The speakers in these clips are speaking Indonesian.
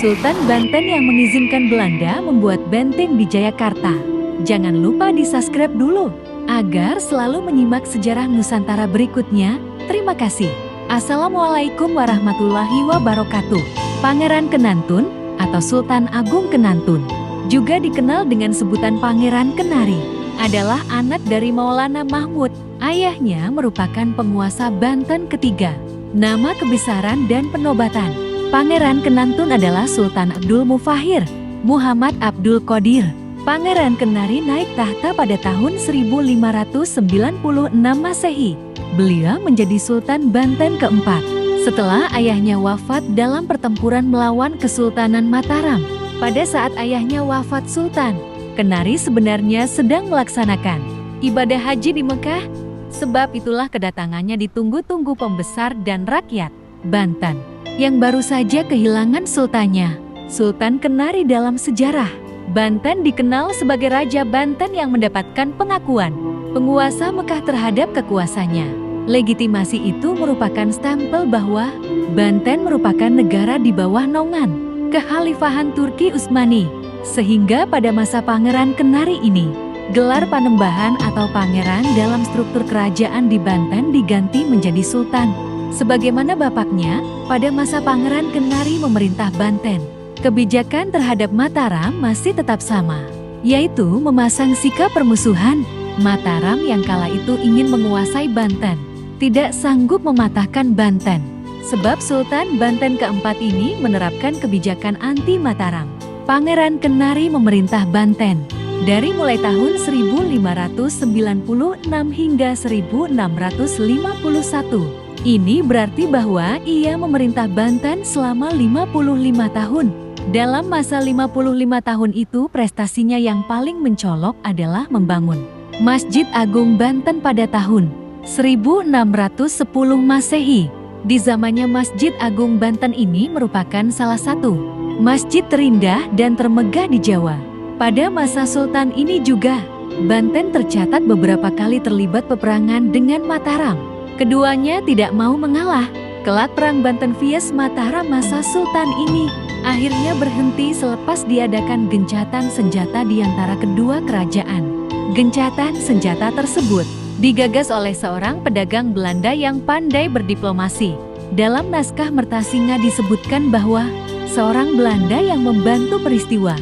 Sultan Banten yang mengizinkan Belanda membuat benteng di Jayakarta. Jangan lupa di-subscribe dulu, agar selalu menyimak sejarah Nusantara berikutnya. Terima kasih. Assalamualaikum warahmatullahi wabarakatuh. Pangeran Kenantun atau Sultan Agung Kenantun, juga dikenal dengan sebutan Pangeran Kenari, adalah anak dari Maulana Mahmud. Ayahnya merupakan penguasa Banten ketiga. Nama kebesaran dan penobatan Pangeran Kenantun adalah Sultan Abdul Mufahir Muhammad Abdul Qadir. Pangeran Kenari naik tahta pada tahun 1596 Masehi. Beliau menjadi Sultan Banten keempat setelah ayahnya wafat dalam pertempuran melawan Kesultanan Mataram. Pada saat ayahnya wafat, Sultan Kenari sebenarnya sedang melaksanakan ibadah haji di Mekah. Sebab itulah kedatangannya ditunggu-tunggu pembesar dan rakyat Banten yang baru saja kehilangan sultannya. Sultan Kenari dalam sejarah Banten dikenal sebagai Raja Banten yang mendapatkan pengakuan penguasa Mekah terhadap kekuasaannya. Legitimasi itu merupakan stempel bahwa Banten merupakan negara di bawah naungan Kekhalifahan Turki Utsmani. Sehingga pada masa Pangeran Kenari ini, gelar Panembahan atau Pangeran dalam struktur kerajaan di Banten diganti menjadi Sultan. Sebagaimana bapaknya, pada masa Pangeran Kenari memerintah Banten, kebijakan terhadap Mataram masih tetap sama, yaitu memasang sikap permusuhan. Mataram yang kala itu ingin menguasai Banten, tidak sanggup mematahkan Banten. Sebab Sultan Banten keempat ini menerapkan kebijakan anti Mataram. Pangeran Kenari memerintah Banten dari mulai tahun 1596 hingga 1651. Ini berarti bahwa ia memerintah Banten selama 55 tahun. Dalam masa 55 tahun itu, prestasinya yang paling mencolok adalah membangun Masjid Agung Banten pada tahun 1610 Masehi. Di zamannya Masjid Agung Banten ini merupakan salah satu masjid terindah dan termegah di Jawa. Pada masa Sultan ini juga, Banten tercatat beberapa kali terlibat peperangan dengan Mataram. Keduanya tidak mau mengalah. Kelak perang Banten vs Mataram masa Sultan ini akhirnya berhenti selepas diadakan gencatan senjata di antara kedua kerajaan. Gencatan senjata tersebut digagas oleh seorang pedagang Belanda yang pandai berdiplomasi. Dalam naskah Mertasinga disebutkan bahwa seorang Belanda yang membantu peristiwa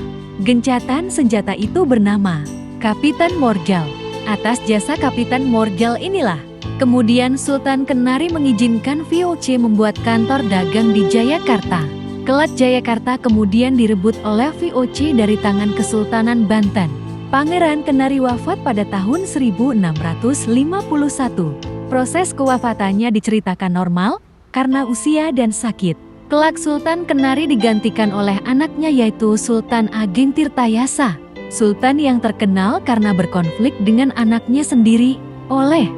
gencatan senjata itu bernama Kapitan Morgal. Atas jasa Kapitan Morgal inilah kemudian Sultan Kenari mengizinkan VOC membuat kantor dagang di Jayakarta. Kelak Jayakarta kemudian direbut oleh VOC dari tangan Kesultanan Banten. Pangeran Kenari wafat pada tahun 1651. Proses kewafatannya diceritakan normal karena usia dan sakit. Kelak Sultan Kenari digantikan oleh anaknya yaitu Sultan Ageng Tirtayasa. Sultan yang terkenal karena berkonflik dengan anaknya sendiri. Oleh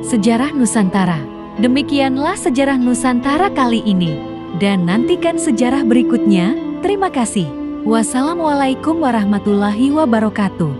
Sejarah Nusantara. Demikianlah sejarah Nusantara kali ini. Dan nantikan sejarah berikutnya. Terima kasih. Wassalamualaikum warahmatullahi wabarakatuh.